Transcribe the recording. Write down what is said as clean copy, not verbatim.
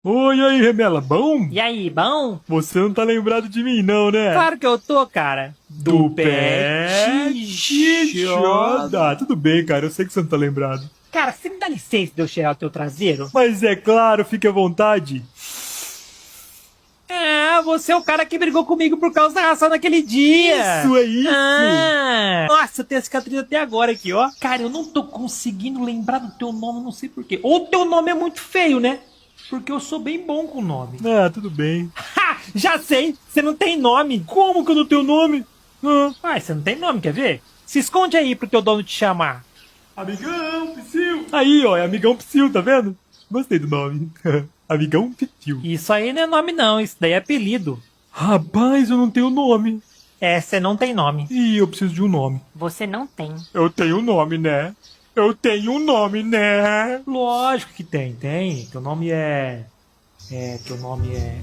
Oi, e aí, Remela, bom? E aí, bom? Você não tá lembrado de mim, não, né? Claro que eu tô, cara. Do Pet Xoda. Tudo bem, cara, eu sei que você não tá lembrado. Cara, você me dá licença de eu cheirar o teu traseiro? Mas é claro, fique à vontade. Você é o cara que brigou comigo por causa da ração naquele dia. Isso é isso. Nossa, eu tenho a cicatriz até agora aqui, ó. Cara, eu não tô conseguindo lembrar do teu nome, não sei porquê. Ou teu nome é muito feio, né? Porque eu sou bem bom com nome. Ah, tudo bem. Ha! Já sei! Você não tem nome. Como que eu não tenho nome? Uai, você não tem nome, quer ver? Se esconde aí pro teu dono te chamar. Amigão, Psyu. Aí, ó, é Amigão Psyu, tá vendo? Gostei do nome. Amigão Psyu. Isso aí não é nome não, isso daí é apelido. Rapaz, eu não tenho nome. Você não tem nome. Ih, eu preciso de um nome. Você não tem. Eu tenho um nome, né? Eu tenho um nome, né? Lógico que tem. Teu nome é... Teu nome é...